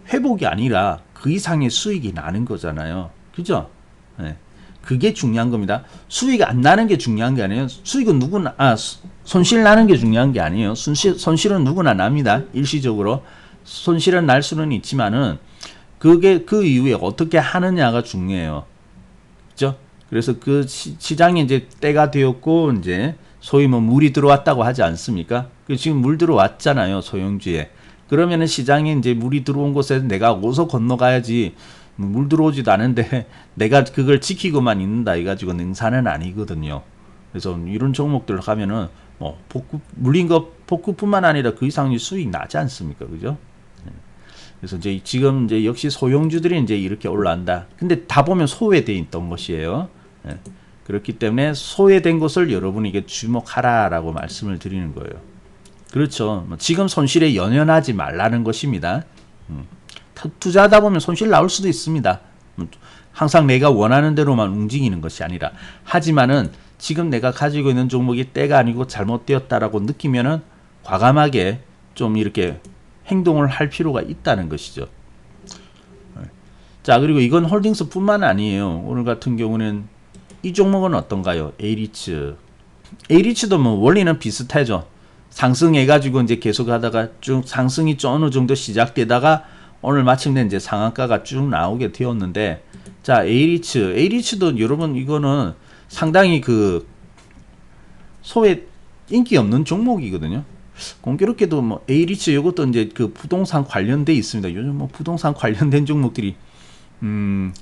회복이 아니라 그 이상의 수익이 나는 거잖아요. 그죠? 네. 그게 중요한 겁니다. 수익이 안 나는 게 중요한 게 아니에요. 수익은 누구나, 손실 나는 게 중요한 게 아니에요. 손실은 누구나 납니다. 일시적으로. 손실은 날 수는 있지만은, 그게 그 이후에 어떻게 하느냐가 중요해요. 그죠? 그래서 그 시장에 이제 때가 되었고, 이제 소위 뭐 물이 들어왔다고 하지 않습니까? 지금 물 들어왔잖아요. 소형주에. 그러면은 시장에 이제 물이 들어온 곳에 내가 어디서 건너가야지, 물 들어오지도 않은데 내가 그걸 지키고만 있는다 해가지고 능사는 아니거든요. 그래서 이런 종목들 하면은 물린 거 복구뿐만 아니라 그 이상의 수익 나지 않습니까? 그죠? 그래서 이제 지금 이제 역시 소형주들이 이제 이렇게 올라간다. 근데 다 보면 소외돼 있던 것이에요. 예. 그렇기 때문에 소외된 것을 여러분에게 주목하라라고 말씀을 드리는 거예요. 그렇죠. 지금 손실에 연연하지 말라는 것입니다. 투자하다 보면 손실 나올 수도 있습니다. 항상 내가 원하는 대로만 움직이는 것이 아니라. 하지만은 지금 내가 가지고 있는 종목이 때가 아니고 잘못되었다라고 느끼면은 과감하게 좀 이렇게 행동을 할 필요가 있다는 것이죠. 자, 그리고 이건 홀딩스 뿐만 아니에요. 오늘 같은 경우는 이 종목은 어떤가요? A리츠. A리츠도 뭐 원리는 비슷하죠. 상승해가지고 이제 계속 하다가 쭉 상승이 좀 어느 정도 시작되다가 오늘 마침내 이제 상한가가 쭉 나오게 되었는데, 자, A리츠도 여러분 이거는 상당히 그 소외 인기 없는 종목이거든요. 공교롭게도 뭐 A리츠 이것도 이제 그 부동산 관련돼 있습니다. 요즘 뭐 부동산 관련된 종목들이 좀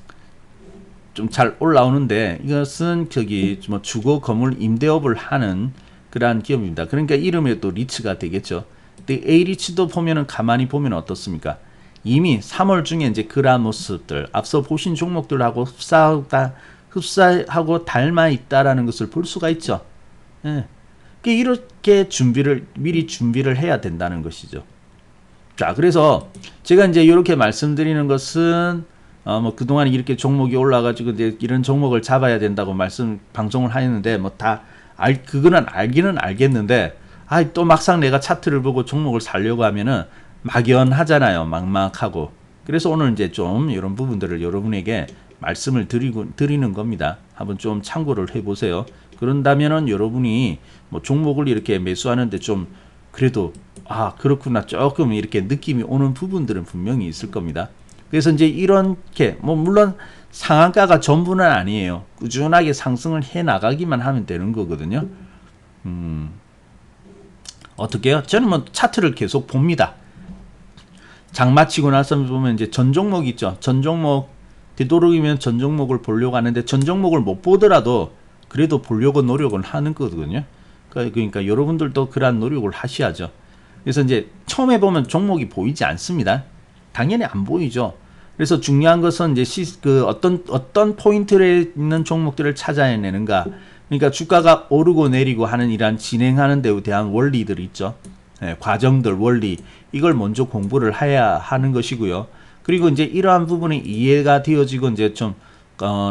잘 올라오는데, 이것은 저기 뭐 주거 건물 임대업을 하는 그러한 기업입니다. 그러니까 이름에 또 리츠가 되겠죠. 근데 A리츠도 보면은 가만히 보면 어떻습니까? 이미 3월 중에 이제 그러한 모습들, 앞서 보신 종목들하고 흡사하고 닮아 있다라는 것을 볼 수가 있죠. 예. 이렇게 미리 준비를 해야 된다는 것이죠. 자, 그래서 제가 이제 이렇게 말씀드리는 것은 뭐 그동안 이렇게 종목이 올라가지고 이제 이런 종목을 잡아야 된다고 방송을 하였는데, 뭐 그거는 알기는 알겠는데, 또 막상 내가 차트를 보고 종목을 사려고 하면은 막연하잖아요. 막막하고. 그래서 오늘 이제 좀 이런 부분들을 여러분에게 말씀을 드리는 겁니다. 한번 좀 참고를 해보세요. 그런다면은 여러분이 뭐 종목을 이렇게 매수하는데 좀 그래도 그렇구나 조금 이렇게 느낌이 오는 부분들은 분명히 있을 겁니다. 그래서 이제 이렇게 뭐 물론 상한가가 전부는 아니에요. 꾸준하게 상승을 해 나가기만 하면 되는 거거든요. 어떻게요? 저는 뭐 차트를 계속 봅니다. 장 마치고 나서 보면 이제 전 종목 있죠. 전 종목 되도록이면 전 종목을 보려고 하는데, 전 종목을 못 보더라도 그래도 보려고 노력을 하는 거거든요. 그러니까 여러분들도 그러한 노력을 하셔야죠. 그래서 이제 처음에 보면 종목이 보이지 않습니다. 당연히 안 보이죠. 그래서 중요한 것은 이제 어떤 포인트에 있는 종목들을 찾아내는가. 그러니까 주가가 오르고 내리고 하는 이러한 진행하는 데에 대한 원리들 있죠. 과정들, 원리, 이걸 먼저 공부를 해야 하는 것이고요. 그리고 이제 이러한 부분이 이해가 되어지고 이제 좀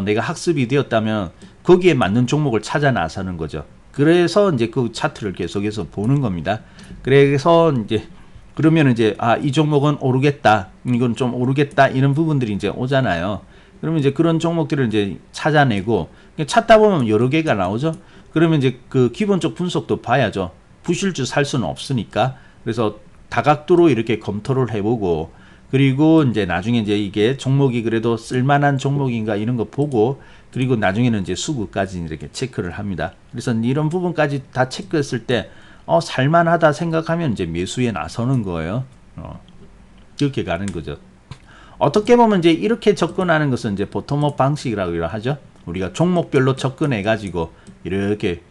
내가 학습이 되었다면 거기에 맞는 종목을 찾아 나서는 거죠. 그래서 이제 그 차트를 계속해서 보는 겁니다. 그래서 이제 그러면 이제 이 종목은 오르겠다, 이건 좀 오르겠다, 이런 부분들이 이제 오잖아요. 그러면 이제 그런 종목들을 이제 찾아내고, 찾다 보면 여러 개가 나오죠. 그러면 이제 그 기본적 분석도 봐야죠. 부실주 살 수는 없으니까. 그래서 다각도로 이렇게 검토를 해보고, 그리고 이제 나중에 이제 이게 종목이 그래도 쓸만한 종목인가 이런 거 보고, 그리고 나중에는 이제 수급까지 이렇게 체크를 합니다. 그래서 이런 부분까지 다 체크했을 때 살만하다 생각하면 이제 매수에 나서는 거예요. 그렇게 가는 거죠. 어떻게 보면 이제 이렇게 접근하는 것은 이제 보텀업 방식이라고 하죠. 우리가 종목별로 접근해 가지고 이렇게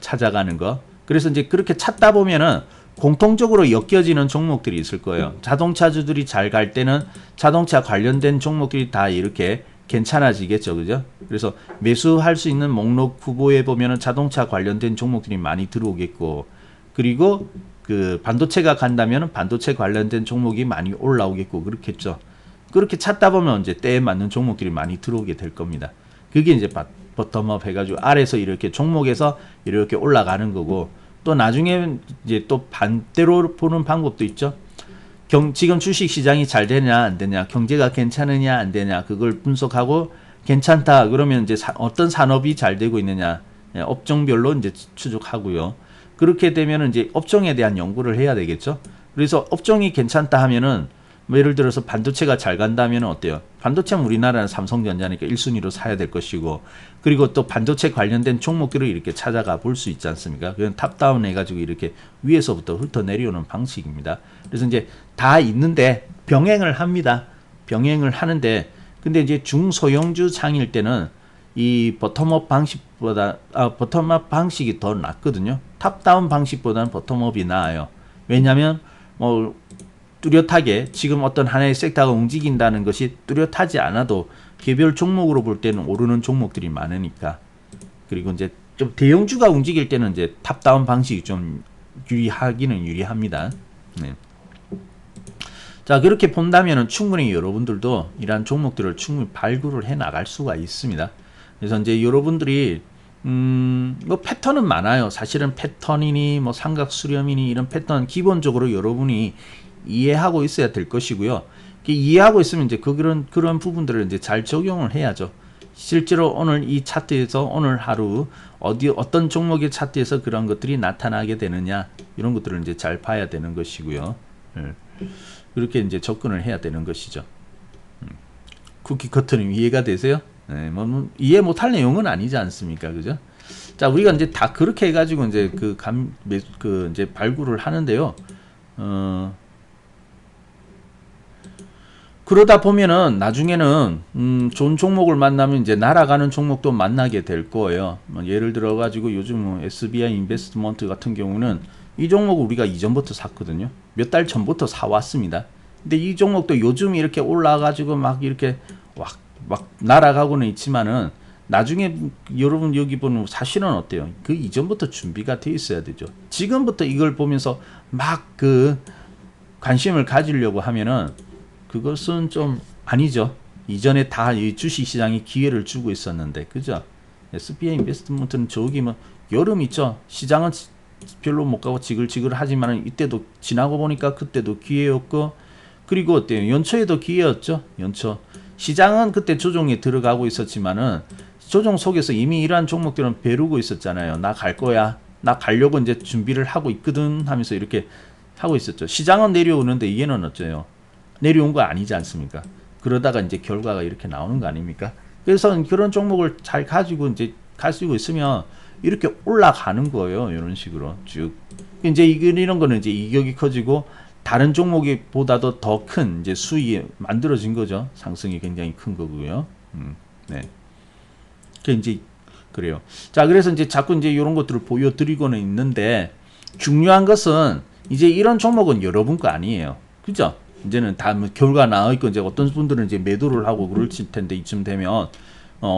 찾아가는 거. 그래서 이제 그렇게 찾다 보면은 공통적으로 엮여지는 종목들이 있을 거예요. 자동차주들이 잘 갈 때는 자동차 관련된 종목들이 다 이렇게 괜찮아지겠죠. 그죠? 그래서 매수할 수 있는 목록 후보에 보면은 자동차 관련된 종목들이 많이 들어오겠고, 그리고 그 반도체가 간다면은 반도체 관련된 종목이 많이 올라오겠고, 그렇겠죠. 그렇게 찾다 보면 이제 때에 맞는 종목들이 많이 들어오게 될 겁니다. 그게 이제 버텀업 해가지고 아래서 이렇게 종목에서 이렇게 올라가는 거고, 또 나중에 이제 또 반대로 보는 방법도 있죠. 지금 주식 시장이 잘 되냐 안 되냐, 경제가 괜찮으냐 안 되냐, 그걸 분석하고 괜찮다 그러면 이제 어떤 산업이 잘 되고 있느냐, 업종별로 이제 추적하고요. 그렇게 되면 이제 업종에 대한 연구를 해야 되겠죠. 그래서 업종이 괜찮다 하면은 뭐 예를 들어서 반도체가 잘 간다면 어때요? 반도체는 우리나라는 삼성전자니까 1순위로 사야 될 것이고, 그리고 또 반도체 관련된 종목들을 이렇게 찾아가 볼 수 있지 않습니까? 그건 탑다운 해가지고 이렇게 위에서부터 훑어 내려오는 방식입니다. 그래서 이제 다 있는데 병행을 합니다. 병행을 하는데, 근데 이제 중소형주 장일 때는 이 버텀업 방식보다 버텀업 방식이 더 낫거든요. 탑다운 방식보다는 버텀업이 나아요. 왜냐하면 뭐 뚜렷하게 지금 어떤 하나의 섹터가 움직인다는 것이 뚜렷하지 않아도 개별 종목으로 볼 때는 오르는 종목들이 많으니까. 그리고 이제 좀 대형주가 움직일 때는 이제 탑다운 방식이 좀 유리하기는 유리합니다. 네. 자, 그렇게 본다면은 충분히 여러분들도 이러한 종목들을 충분히 발굴을 해 나갈 수가 있습니다. 그래서 이제 여러분들이 뭐 패턴은 많아요. 사실은 패턴이니 뭐 삼각 수렴이니 이런 패턴 기본적으로 여러분이 이해하고 있어야 될 것이고요. 이해하고 있으면 이제 그런 부분들을 이제 잘 적용을 해야죠. 실제로 오늘 이 차트에서 오늘 하루 어떤 종목의 차트에서 그런 것들이 나타나게 되느냐 이런 것들을 이제 잘 봐야 되는 것이고요. 그렇게 이제 접근을 해야 되는 것이죠. 쿠키 커터님 이해가 되세요? 네, 뭐 이해 못할 내용은 아니지 않습니까, 그죠? 자, 우리가 이제 다 그렇게 해가지고 이제 이제 발굴을 하는데요. 그러다 보면은 나중에는 좋은 종목을 만나면 이제 날아가는 종목도 만나게 될 거예요. 뭐 예를 들어 가지고 요즘 SBI 인베스트먼트 같은 경우는 이 종목 우리가 이전부터 샀거든요. 몇 달 전부터 사왔습니다. 근데 이 종목도 요즘 이렇게 올라가지고 막 이렇게 막 날아가고는 있지만은 나중에 여러분 여기 보면 사실은 어때요? 그 이전부터 준비가 돼 있어야 되죠. 지금부터 이걸 보면서 막 관심을 가지려고 하면은 그것은 좀 아니죠. 이전에 다 이 주식시장이 기회를 주고 있었는데, 그죠? SBI 인베스트먼트는 저기 뭐 여름 있죠. 시장은 별로 못 가고 지글지글 하지만 이때도 지나고 보니까 그때도 기회였고, 그리고 어때요? 연초에도 기회였죠. 연초 시장은 그때 조정에 들어가고 있었지만은 조정 속에서 이미 이러한 종목들은 벼르고 있었잖아요. 나 갈 거야. 나 가려고 이제 준비를 하고 있거든 하면서 이렇게 하고 있었죠. 시장은 내려오는데 얘는 어째요? 내려온 거 아니지 않습니까? 그러다가 이제 결과가 이렇게 나오는 거 아닙니까? 그래서 그런 종목을 잘 가지고 이제 가지고 있으면 이렇게 올라가는 거예요. 이런 식으로 쭉. 이제 이런 거는 이제 이격이 커지고 다른 종목이 보다도 더 큰 이제 수익이 만들어진 거죠. 상승이 굉장히 큰 거고요. 네. 그 이제 그래요. 자, 그래서 이제 자꾸 이제 이런 것들을 보여드리고는 있는데 중요한 것은 이제 이런 종목은 여러분 거 아니에요. 그죠? 이제는 다 뭐 결과 나와 있고 이제 어떤 분들은 이제 매도를 하고 그럴 텐데 이쯤 되면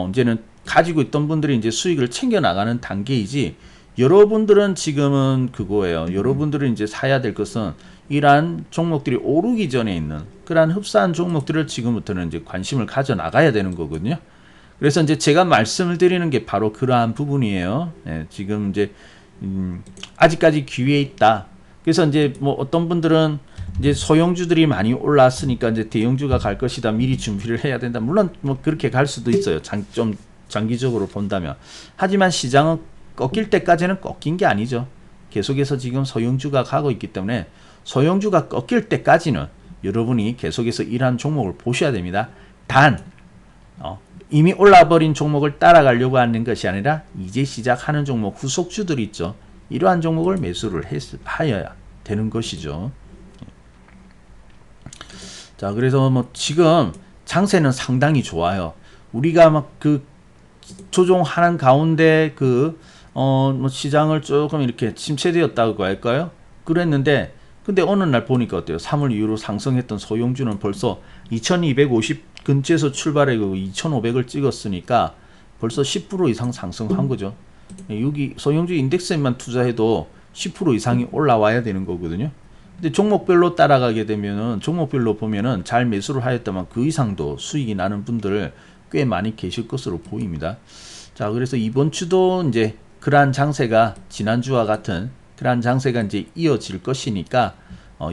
이제는 가지고 있던 분들이 이제 수익을 챙겨 나가는 단계이지 여러분들은 지금은 그거예요. 여러분들은 이제 사야 될 것은 이러한 종목들이 오르기 전에 있는 그러한 흡사한 종목들을 지금부터는 이제 관심을 가져 나가야 되는 거거든요. 그래서 이제 제가 말씀을 드리는 게 바로 그러한 부분이에요. 네, 지금 이제 아직까지 기회에 있다. 그래서 이제 뭐 어떤 분들은 이제 소형주들이 많이 올랐으니까 이제 대형주가 갈 것이다. 미리 준비를 해야 된다. 물론 뭐 그렇게 갈 수도 있어요. 좀 장기적으로 본다면. 하지만 시장은 꺾일 때까지는 꺾인 게 아니죠. 계속해서 지금 소형주가 가고 있기 때문에 소형주가 꺾일 때까지는 여러분이 계속해서 이러한 종목을 보셔야 됩니다. 단 이미 올라버린 종목을 따라가려고 하는 것이 아니라 이제 시작하는 종목 후속주들이 있죠. 이러한 종목을 매수를 하여야 되는 것이죠. 자, 그래서 뭐 지금 장세는 상당히 좋아요. 우리가 막 조종하는 가운데 뭐 시장을 조금 이렇게 침체되었다고 할까요? 그랬는데 근데 어느 날 보니까 어때요? 3월 이후로 상승했던 소형주는 벌써 2250 근처에서 출발해고 2500을 찍었으니까 벌써 10% 이상 상승한 거죠. 여기 소형주 인덱스에만 투자해도 10% 이상이 올라와야 되는 거거든요. 근데 종목별로 따라가게 되면은 종목별로 보면은 잘 매수를 하였다면 그 이상도 수익이 나는 분들 꽤 많이 계실 것으로 보입니다. 자, 그래서 이번 주도 이제 그러한 장세가 지난주와 같은 그러한 장세가 이제 이어질 것이니까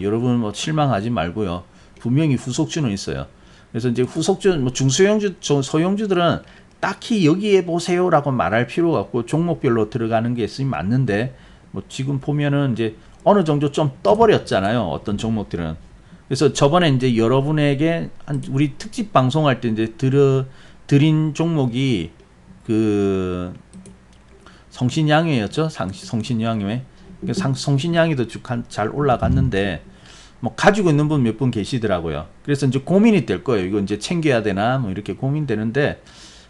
여러분 뭐 실망하지 말고요. 분명히 후속주는 있어요. 그래서 이제 후속주 뭐 중소형주, 소형주들은 딱히 여기에 보세요라고 말할 필요가 없고 종목별로 들어가는 게 있으면 맞는데 뭐 지금 보면은 이제 어느 정도 좀 떠버렸잖아요. 어떤 종목들은. 그래서 저번에 이제 여러분에게 우리 특집 방송할 때 이제 드린 종목이 성신양회였죠. 성신양회. 성신양회도 쭉 잘 올라갔는데 뭐 가지고 있는 분 몇 분 계시더라고요. 그래서 이제 고민이 될 거예요. 이거 이제 챙겨야 되나 뭐 이렇게 고민되는데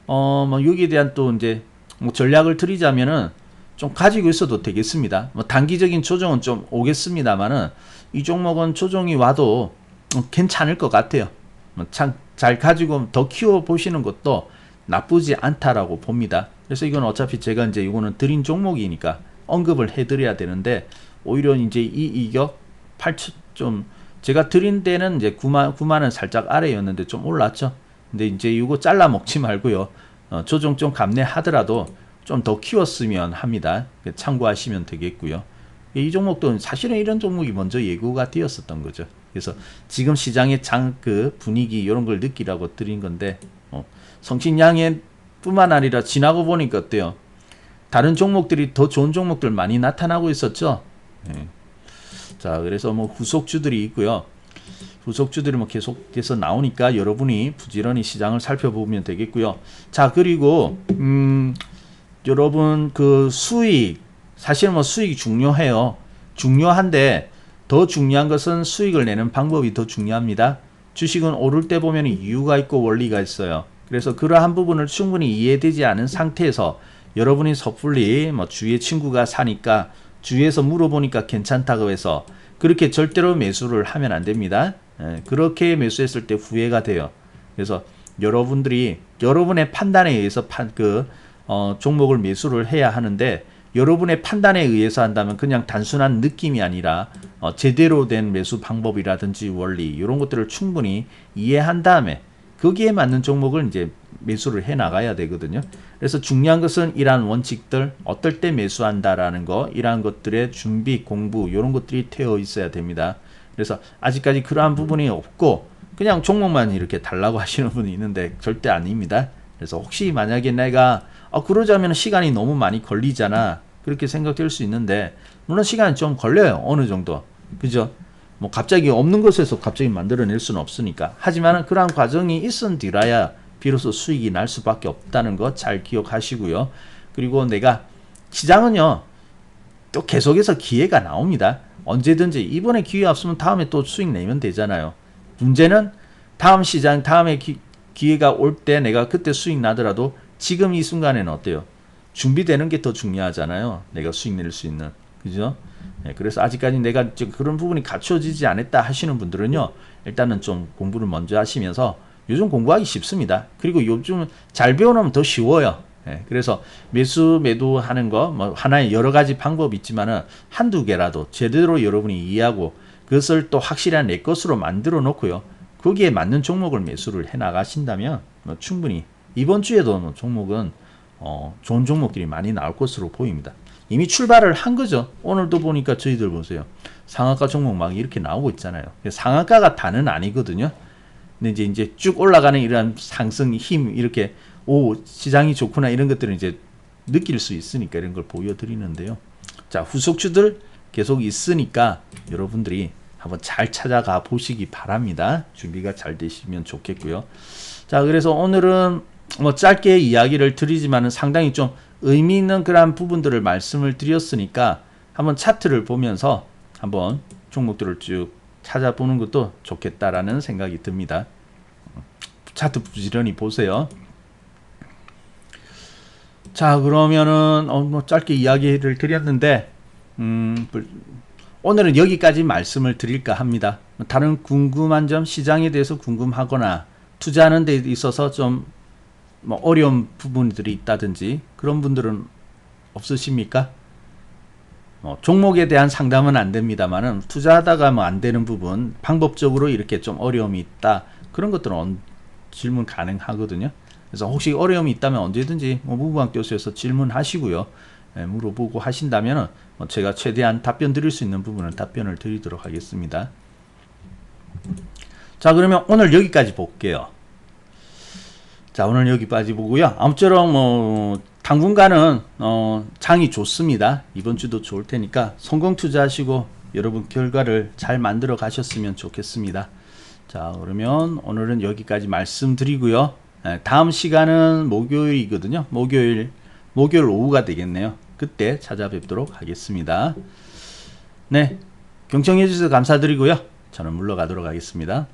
뭐 여기에 대한 또 이제 뭐 전략을 드리자면은 좀 가지고 있어도 되겠습니다. 뭐 단기적인 조정은 좀 오겠습니다만은 이 종목은 조정이 와도 괜찮을 것 같아요. 참 잘 가지고 더 키워 보시는 것도 나쁘지 않다라고 봅니다. 그래서 이건 어차피 제가 이제 이거는 드린 종목이니까 언급을 해드려야 되는데, 오히려 이제 이 이격 8천 좀 제가 드린 데는 이제 9만원 살짝 아래였는데 좀 올랐죠. 근데 이제 이거 잘라 먹지 말고요. 조정 좀 감내하더라도 좀 더 키웠으면 합니다. 참고하시면 되겠고요. 이 종목도 사실은 이런 종목이 먼저 예고가 되었었던 거죠. 그래서 지금 시장의 그 분위기 이런 걸 느끼라고 드린 건데, 성신양의 뿐만 아니라 지나고 보니까 어때요? 다른 종목들이 더 좋은 종목들 많이 나타나고 있었죠. 네. 자, 그래서 뭐 후속주들이 있고요. 후속주들이 뭐 계속해서 나오니까 여러분이 부지런히 시장을 살펴보면 되겠고요. 자, 그리고 여러분 그 수익, 사실 뭐 수익이 중요해요. 중요한데 더 중요한 것은 수익을 내는 방법이 더 중요합니다. 주식은 오를 때 보면 이유가 있고 원리가 있어요. 그래서 그러한 부분을 충분히 이해되지 않은 상태에서 여러분이 섣불리 뭐 주위에 친구가 사니까 주위에서 물어보니까 괜찮다고 해서 그렇게 절대로 매수를 하면 안 됩니다. 그렇게 매수했을 때 후회가 돼요. 그래서 여러분들이 여러분의 판단에 의해서 종목을 매수를 해야 하는데, 여러분의 판단에 의해서 한다면 그냥 단순한 느낌이 아니라 제대로 된 매수 방법이라든지 원리 이런 것들을 충분히 이해한 다음에 거기에 맞는 종목을 이제 매수를 해 나가야 되거든요. 그래서 중요한 것은 이러한 원칙들, 어떨 때 매수한다라는 거, 이러한 것들의 준비, 공부 이런 것들이 되어 있어야 됩니다. 그래서 아직까지 그러한 부분이 없고 그냥 종목만 이렇게 달라고 하시는 분이 있는데 절대 아닙니다. 그래서 혹시 만약에 내가 그러자면 시간이 너무 많이 걸리잖아, 그렇게 생각될 수 있는데, 물론 시간이 좀 걸려요. 어느 정도. 그죠? 뭐 갑자기 없는 것에서 갑자기 만들어낼 수는 없으니까. 하지만 그러한 과정이 있은 뒤라야 비로소 수익이 날 수밖에 없다는 거 잘 기억하시고요. 그리고 내가 시장은요 또 계속해서 기회가 나옵니다. 언제든지 이번에 기회 없으면 다음에 또 수익 내면 되잖아요. 문제는 다음 시장 다음에 기회가 올 때 내가 그때 수익 나더라도 지금 이 순간에는 어때요? 준비되는 게 더 중요하잖아요. 내가 수익 낼 수 있는. 그죠? 네, 그래서 아직까지 내가 그런 부분이 갖춰지지 않았다 하시는 분들은요, 일단은 좀 공부를 먼저 하시면서, 요즘 공부하기 쉽습니다. 그리고 요즘 잘 배워놓으면 더 쉬워요. 네, 그래서 매도 하는 거, 뭐 하나의 여러 가지 방법이 있지만은 한두 개라도 제대로 여러분이 이해하고 그것을 또 확실한 내 것으로 만들어 놓고요. 거기에 맞는 종목을 매수를 해 나가신다면 뭐 충분히 이번 주에도 뭐 종목은 좋은 종목들이 많이 나올 것으로 보입니다. 이미 출발을 한 거죠. 오늘도 보니까 저희들 보세요. 상한가 종목 막 이렇게 나오고 있잖아요. 상한가가 다는 아니거든요. 근데 이제 쭉 올라가는 이런 상승 힘, 이렇게 시장이 좋구나 이런 것들은 이제 느낄 수 있으니까 이런 걸 보여드리는데요. 자, 후속주들 계속 있으니까 여러분들이 한번 잘 찾아가 보시기 바랍니다. 준비가 잘 되시면 좋겠고요. 자, 그래서 오늘은 뭐 짧게 이야기를 드리지만은 상당히 좀 의미 있는 그런 부분들을 말씀을 드렸으니까 한번 차트를 보면서 한번 종목들을 쭉 찾아보는 것도 좋겠다라는 생각이 듭니다. 차트 부지런히 보세요. 자, 그러면은 뭐 짧게 이야기를 드렸는데 오늘은 여기까지 말씀을 드릴까 합니다. 다른 궁금한 점, 시장에 대해서 궁금하거나 투자하는 데 있어서 좀 뭐 어려운 부분들이 있다든지 그런 분들은 없으십니까? 종목에 대한 상담은 안 됩니다만은 투자하다가 뭐 안 되는 부분, 방법적으로 이렇게 좀 어려움이 있다, 그런 것들은 질문 가능하거든요. 그래서 혹시 어려움이 있다면 언제든지 무부방 교수에서 질문하시고요. 물어보고 하신다면 제가 최대한 답변 드릴 수 있는 부분은 답변을 드리도록 하겠습니다. 자, 그러면 오늘 여기까지 볼게요. 자, 오늘 여기까지 보고요. 아무쪼록 당분간은 장이 좋습니다. 이번 주도 좋을 테니까 성공 투자하시고 여러분 결과를 잘 만들어 가셨으면 좋겠습니다. 자, 그러면 오늘은 여기까지 말씀드리고요. 다음 시간은 목요일이거든요. 목요일 오후가 되겠네요. 그때 찾아뵙도록 하겠습니다. 네, 경청해 주셔서 감사드리고요. 저는 물러가도록 하겠습니다.